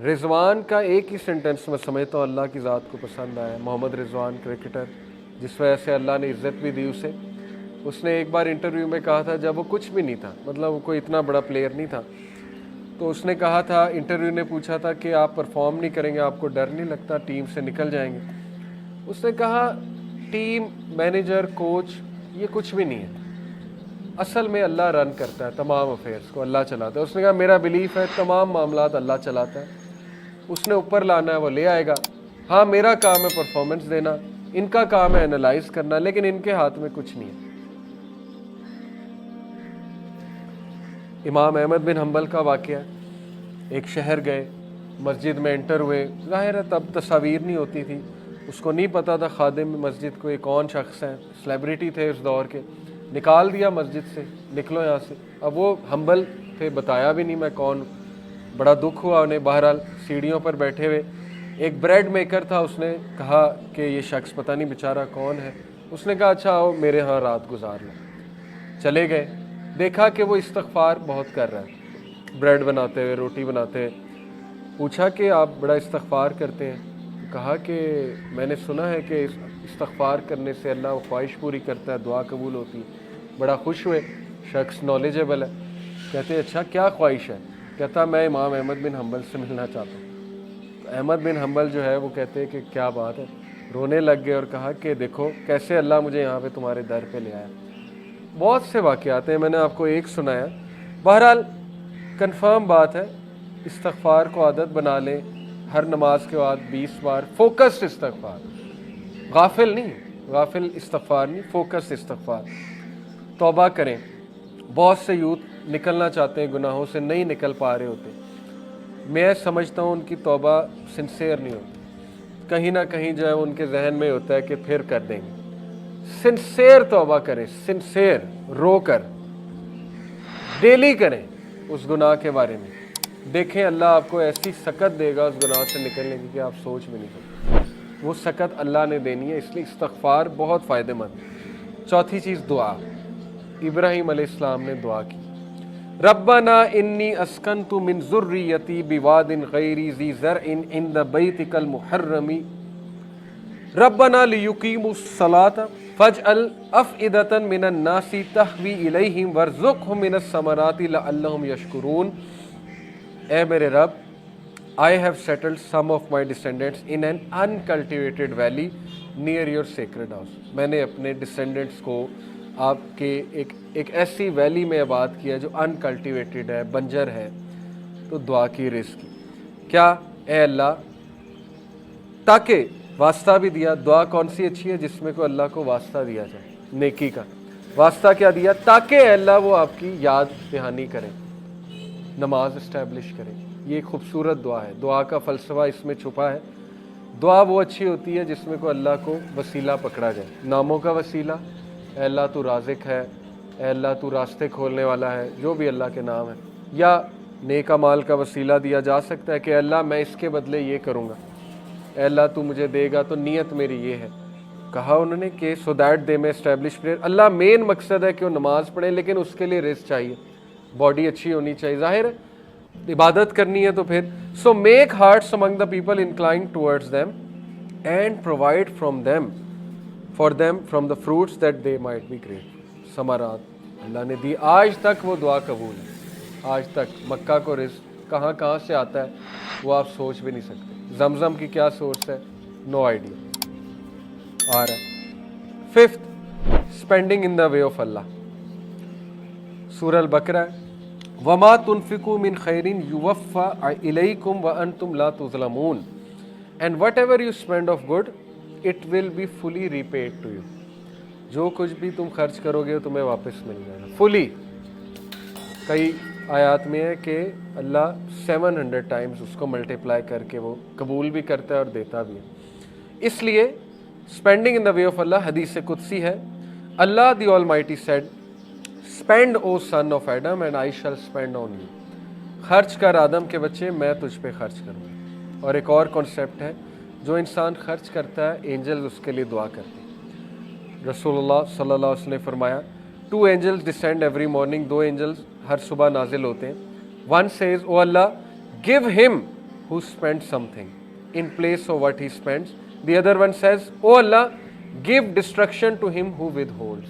رضوان کا ایک ہی سینٹنس میں سمجھتا ہوں اللہ کی ذات کو پسند آیا. محمد رضوان کرکٹر، جس وجہ سے اللہ نے عزت بھی دی اسے. اس نے ایک بار انٹرویو میں کہا تھا، جب وہ کچھ بھی نہیں تھا، مطلب وہ کوئی اتنا بڑا پلیئر نہیں تھا، تو اس نے کہا تھا، انٹرویو نے پوچھا تھا کہ آپ پرفارم نہیں کریں گے، آپ کو ڈر نہیں لگتا ٹیم سے نکل جائیں گے؟ اس نے کہا ٹیم، مینیجر، کوچ یہ کچھ بھی نہیں ہے، اصل میں اللہ رن کرتا ہے تمام افیئرس کو، اللہ چلاتا ہے. اس نے کہا میرا بلیف ہے تمام معاملات اللہ چلاتا ہے، اس نے اوپر لانا ہے وہ لے آئے گا. ہاں میرا کام ہے پرفارمنس دینا، ان کا کام ہے اینالائز کرنا، لیکن ان کے ہاتھ میں کچھ نہیں ہے. امام احمد بن حنبل کا واقعہ ہے. ایک شہر گئے، مسجد میں انٹر ہوئے. ظاہر ہے تب تصاویر نہیں ہوتی تھی، اس کو نہیں پتا تھا خادم مسجد کو یہ کون شخص ہیں، سلیبریٹی تھے اس دور کے. نکال دیا مسجد سے، نکلو یہاں سے. اب وہ حنبل تھے، بتایا بھی نہیں میں کون ہوں. بڑا دکھ ہوا انہیں. بہرحال سیڑھیوں پر بیٹھے ہوئے ایک بریڈ میکر تھا، اس نے کہا کہ یہ شخص پتہ نہیں بیچارہ کون ہے. اس نے کہا اچھا آؤ میرے ہاں رات گزار لو. چلے گئے، دیکھا کہ وہ استغفار بہت کر رہا ہے، بریڈ بناتے ہوئے، روٹی بناتے ہوئے. پوچھا کہ آپ بڑا استغفار کرتے ہیں؟ کہا کہ میں نے سنا ہے کہ استغفار کرنے سے اللہ وہ خواہش پوری کرتا ہے، دعا قبول ہوتی ہے. بڑا خوش ہوئے، شخص نالجبل ہے. کہتے اچھا کیا خواہش ہے؟ کہتا میں امام احمد بن حنبل سے ملنا چاہتا ہوں. تو احمد بن حنبل جو ہے وہ کہتے کہ کیا بات ہے، رونے لگ گئے اور کہا کہ دیکھو کیسے اللہ مجھے یہاں پہ تمہارے در پہ لے آیا. بہت سے واقعات ہیں، میں نے آپ کو ایک سنایا. بہرحال کنفرم بات ہے، استغفار کو عادت بنا لیں. ہر نماز کے بعد 20 بار فوکس استغفار، غافل نہیں، غافل استغفار نہیں، فوکس استغفار. توبہ کریں. بہت سے یوتھ نکلنا چاہتے ہیں گناہوں سے، نہیں نکل پا رہے ہوتے. میں سمجھتا ہوں ان کی توبہ سنسیئر نہیں ہوتی، کہیں نہ کہیں جو ہے ان کے ذہن میں ہوتا ہے کہ پھر کر دیں گے. سنسیئر توبہ کریں، سنسیئر، رو کر ڈیلی کریں اس گناہ کے بارے میں. دیکھیں اللہ آپ کو ایسی سکت دے گا اس گناہ سے نکلنے کی کہ آپ سوچ بھی نہیں سکتے. وہ سکت اللہ نے دینی ہے، اس لیے استغفار بہت فائدہ مند. چوتھی چیز دعا. ابراہیم علیہ السلام نے دعا کی، ربنا انی اسکنت من ذریتی بواد غیر ذی زرع عند بیتک المحرم ربنا لیقیموا الصلاۃ فاجعل افئدۃ من الناس تہوی الیہم وارزقہم من الثمرات لعلہم یشکرون. اے میرے رب، I have settled some of my descendants in an uncultivated valley near your sacred house. میں نے اپنے ڈسینڈنٹس کو آپ کے ایک ایسی ویلی میں آباد کیا جو انکلٹیویٹڈ ہے، بنجر ہے. تو دعا کی رزق کی. کیا اے اللہ، تاکہ واسطہ بھی دیا. دعا کون سی اچھی ہے؟ جس میں کو اللہ کو واسطہ دیا جائے نیکی کا. واسطہ کیا دیا؟ تاکہ اے اللہ وہ آپ کی یاد دہانی کریں، نماز اسٹیبلش کریں. یہ ایک خوبصورت دعا ہے. دعا کا فلسفہ اس میں چھپا ہے. دعا وہ اچھی ہوتی ہے جس میں کو اللہ کو وسیلہ پکڑا جائے. ناموں کا وسیلہ، اے اللہ تو رازق ہے، اے اللہ تو راستے کھولنے والا ہے، جو بھی اللہ کے نام ہے. یا نیک اعمال کا وسیلہ دیا جا سکتا ہے کہ اے اللہ میں اس کے بدلے یہ کروں گا، اے اللہ تو مجھے دے گا تو نیت میری یہ ہے. کہا انہوں نے کہ سو دیٹ دے میں اسٹیبلش پریئر. اللہ مین مقصد ہے کہ وہ نماز پڑھیں، لیکن اس کے لیے رزق چاہیے، باڈی اچھی ہونی چاہیے. ظاہر ہے عبادت کرنی ہے تو پھر so make hearts among the people inclined towards them and provide for them from the fruits that they might be great. ثمرات اللہ نے دی. آج تک وہ دعا قبول ہے، آج تک. مکہ کو رزق کہاں کہاں سے آتا ہے وہ آپ سوچ بھی نہیں سکتے. زمزم کی کیا سورس ہے؟ No idea. آ رہا ہے. Fifth, spending in the way of Allah. سورہ البقرہ ہے، وَمَا تُنْفِقُوا مِنْ خَيْرٍ يُوَفَّى إِلَيْكُمْ وَأَنْتُمْ لَا تُظْلَمُونَ and whatever you spend of good it will be fully repaid to you. جو کچھ بھی تم خرچ کرو گے تمہیں واپس مل جائے گا فلی. کئی آیات میں ہے کہ اللہ 700 ٹائمز اس کو ملٹیپلائی کر کے وہ قبول بھی کرتا ہے اور دیتا بھی ہے. اس لیے spending in the way of اللہ حدیث قدسی ہے. Allah the almighty said spend O son of Adam and I shall spend on you. خرچ کر آدم کے بچے، میں تجھ پہ خرچ کروں گا. اور ایک اور کانسیپٹ ہے، جو انسان خرچ کرتا ہے اینجلز اس کے لیے دعا کرتے ہیں. رسول اللہ صلی اللہ علیہ وسلم نے فرمایا 2 angels descend every morning. 2 angels ہر صبح نازل ہوتے ہیں. One says, O Allah, give him who spends something in place of what he spends. The other one says, "O Allah, give destruction to him who withholds."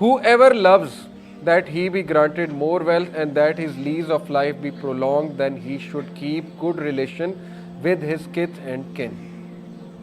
whoever loves that he be granted more wealth and that his lease of life be prolonged, then he should keep good relation with his kith and kin.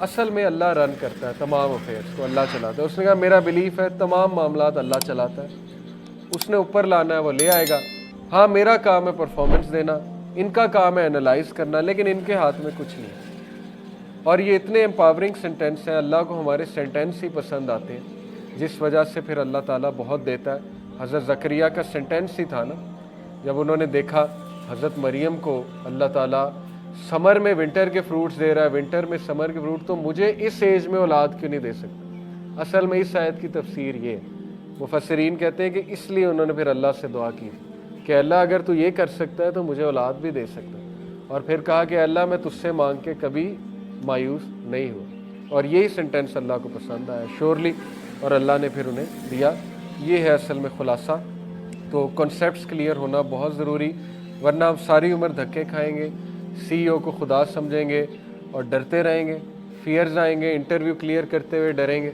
اصل میں اللہ رن کرتا ہے تمام affairs کو، اللہ چلاتا ہے۔ اس نے کہا میرا بلیف ہے تمام معاملات اللہ چلاتا ہے، اس نے اوپر لانا ہے وہ لے آئے گا۔ ہاں میرا کام ہے پرفارمنس دینا، ان کا کام ہے انالائز کرنا، لیکن ان کے ہاتھ میں کچھ نہیں ہے۔ اور یہ اتنے امپاورنگ سینٹینس ہیں، اللہ کو ہمارے سینٹینس ہی پسند آتے ہیں، جس وجہ سے پھر اللہ تعالیٰ بہت دیتا ہے۔ حضرت زکریا کا سینٹینس ہی تھا نا، جب انہوں نے دیکھا حضرت مریم کو اللہ تعالیٰ سمر میں ونٹر کے فروٹس دے رہا ہے، ونٹر میں سمر کے فروٹ، تو مجھے اس ایج میں اولاد کیوں نہیں دے سکتا؟ اصل میں اس آیت کی تفسیر یہ ہے، مفسرین کہتے ہیں کہ اس لیے انہوں نے پھر اللہ سے دعا کی کہ اللہ اگر تو یہ کر سکتا ہے تو مجھے اولاد بھی دے سکتا ہے، اور پھر کہا کہ اللہ میں تجھ سے مانگ کے کبھی مایوس نہیں ہوا، اور یہی سینٹینس اللہ کو پسند آیا شورلی، اور اللہ نے پھر انہیں دیا۔ یہ ہے اصل میں خلاصہ۔ تو کنسیپٹس کلیئر ہونا بہت ضروری، ورنہ ہم ساری عمر دھکے کھائیں گے، سی او کو خدا سمجھیں گے اور ڈرتے رہیں گے، فیئرز آئیں گے، انٹرویو کلیئر کرتے ہوئے ڈریں گے۔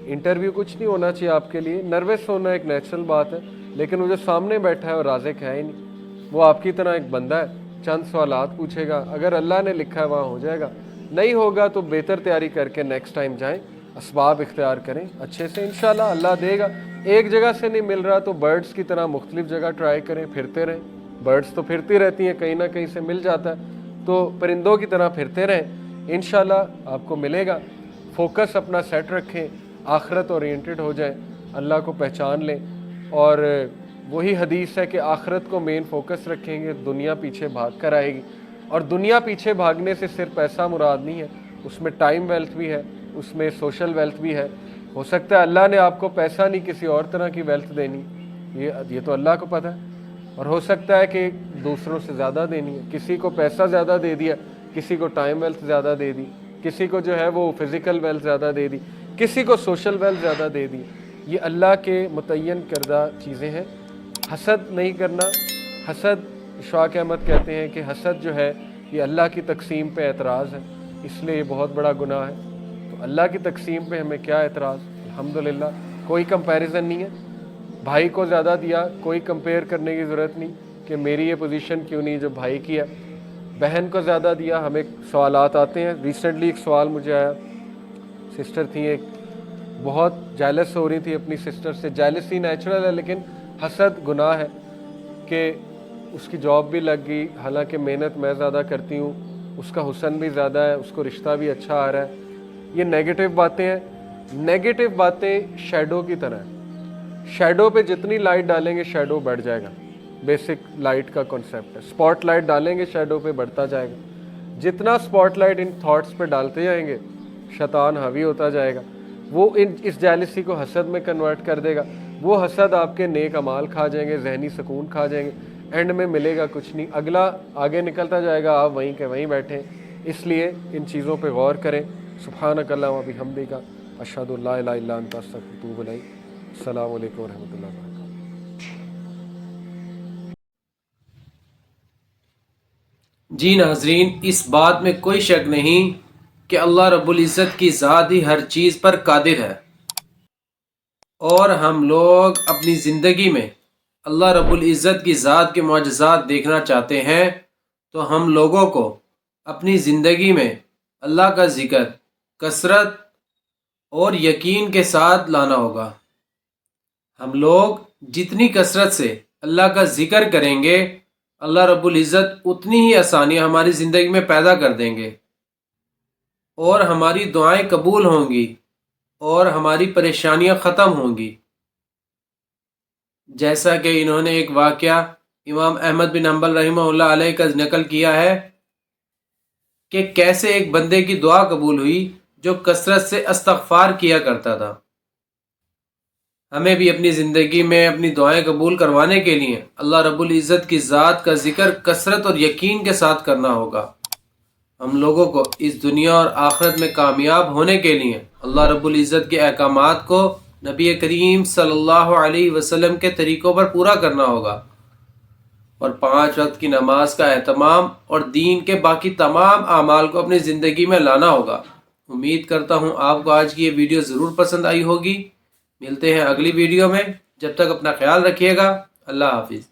انٹرویو کچھ نہیں ہونا چاہیے آپ کے لیے، نروس ہونا ایک نیچرل بات ہے، لیکن وہ جو سامنے بیٹھا ہے وہ رازق ہے ہی نہیں، وہ آپ کی طرح ایک بندہ ہے، چند سوالات پوچھے گا، اگر اللہ نے لکھا ہے وہاں ہو جائے گا، نہیں ہوگا تو بہتر تیاری کر کے نیکسٹ ٹائم جائیں، اسباب اختیار کریں اچھے سے، انشاءاللہ اللہ دے گا۔ ایک جگہ سے نہیں مل رہا تو برڈز کی طرح مختلف جگہ ٹرائی کریں، پھرتے رہیں، برڈز تو پھرتی رہتی ہیں، کہیں نہ کہیں سے مل جاتا ہے، تو پرندوں کی طرح پھرتے رہیں، انشاءاللہ آپ کو ملے گا۔ فوکس اپنا سیٹ رکھیں، آخرت اورینٹڈ ہو جائیں، اللہ کو پہچان لیں، اور وہی حدیث ہے کہ آخرت کو مین فوکس رکھیں گے، دنیا پیچھے بھاگ کر آئے گی، اور دنیا پیچھے بھاگنے سے صرف پیسہ مراد نہیں ہے، اس میں ٹائم ویلتھ بھی ہے، اس میں سوشل ویلتھ بھی ہے۔ ہو سکتا ہے اللہ نے آپ کو پیسہ نہیں کسی اور طرح کی ویلتھ دینی، یہ تو اللہ کو پتہ ہے، اور ہو سکتا ہے کہ دوسروں سے زیادہ دینی ہے، کسی کو پیسہ زیادہ دے دیا، کسی کو ٹائم ویلتھ زیادہ دے دی، کسی کو جو ہے وہ فزیکل ویلتھ زیادہ دے دی، کسی کو سوشل ویلتھ زیادہ دے دی۔ یہ اللہ کے متعین کردہ چیزیں ہیں۔ حسد نہیں کرنا، حسد اشفاق احمد کہتے ہیں کہ حسد جو ہے یہ اللہ کی تقسیم پہ اعتراض ہے، اس لیے یہ بہت بڑا گناہ ہے۔ تو اللہ کی تقسیم پہ ہمیں کیا اعتراض؟ الحمدللہ کوئی کمپیریزن نہیں ہے، بھائی کو زیادہ دیا، کوئی کمپیئر کرنے کی ضرورت نہیں کہ میری یہ پوزیشن کیوں نہیں جو بھائی کی ہے۔ بہن کو زیادہ دیا، ہمیں سوالات آتے ہیں۔ ریسنٹلی ایک سوال مجھے آیا، سسٹر تھی ایک، بہت جیلس ہو رہی تھی اپنی سسٹر سے، جیلسی نیچرل ہے لیکن حسد گناہ ہے، کہ اس کی جاب بھی لگ گئی، حالانکہ محنت میں زیادہ کرتی ہوں، اس کا حسن بھی زیادہ ہے، اس کو رشتہ بھی اچھا آ رہا ہے۔ یہ نیگیٹو باتیں ہیں، نیگیٹو باتیں شیڈو کی طرح ہیں، شیڈو پہ جتنی لائٹ ڈالیں گے شیڈو بڑھ جائے گا، بیسک لائٹ کا کنسیپٹ ہے، اسپاٹ لائٹ ڈالیں گے شیڈو پہ بڑھتا جائے گا، جتنا اسپاٹ لائٹ ان تھاٹس پہ ڈالتے جائیں گے شیطان حاوی ہوتا جائے گا، وہ اس جیلسی کو حسد میں کنورٹ کر دے گا، وہ حسد آپ کے نیک اعمال کھا جائیں گے، ذہنی سکون کھا جائیں گے، اینڈ میں ملے گا کچھ نہیں، اگلا آگے نکلتا جائے گا، آپ وہیں کے وہیں بیٹھیں۔ اس لیے ان چیزوں پہ غور کریں۔ سبحانک اللہم و بحمدک، اشہد ان لا الہ الا انت، استغفرک و اتوب الیک۔ السلام علیکم و رحمۃ اللہ وبرکاتہ۔ جی ناظرین، اس بات میں کوئی شک نہیں کہ اللہ رب العزت کی ذات ہی ہر چیز پر قادر ہے، اور ہم لوگ اپنی زندگی میں اللہ رب العزت کی ذات کے معجزات دیکھنا چاہتے ہیں، تو ہم لوگوں کو اپنی زندگی میں اللہ کا ذکر کثرت اور یقین کے ساتھ لانا ہوگا۔ ہم لوگ جتنی کثرت سے اللہ کا ذکر کریں گے، اللہ رب العزت اتنی ہی آسانیاں ہماری زندگی میں پیدا کر دیں گے، اور ہماری دعائیں قبول ہوں گی، اور ہماری پریشانیاں ختم ہوں گی۔ جیسا کہ انہوں نے ایک واقعہ امام احمد بن حنبل رحمہ اللہ علیہ کا نقل کیا ہے کہ کیسے ایک بندے کی دعا قبول ہوئی جو کثرت سے استغفار کیا کرتا تھا۔ ہمیں بھی اپنی زندگی میں اپنی دعائیں قبول کروانے کے لیے اللہ رب العزت کی ذات کا ذکر کثرت اور یقین کے ساتھ کرنا ہوگا۔ ہم لوگوں کو اس دنیا اور آخرت میں کامیاب ہونے کے لیے اللہ رب العزت کے احکامات کو نبی کریم صلی اللہ علیہ وسلم کے طریقوں پر پورا کرنا ہوگا، اور 5 وقت کی نماز کا اہتمام اور دین کے باقی تمام اعمال کو اپنی زندگی میں لانا ہوگا۔ امید کرتا ہوں آپ کو آج کی یہ ویڈیو ضرور پسند آئی ہوگی۔ ملتے ہیں اگلی ویڈیو میں، جب تک اپنا خیال رکھیے گا۔ اللہ حافظ۔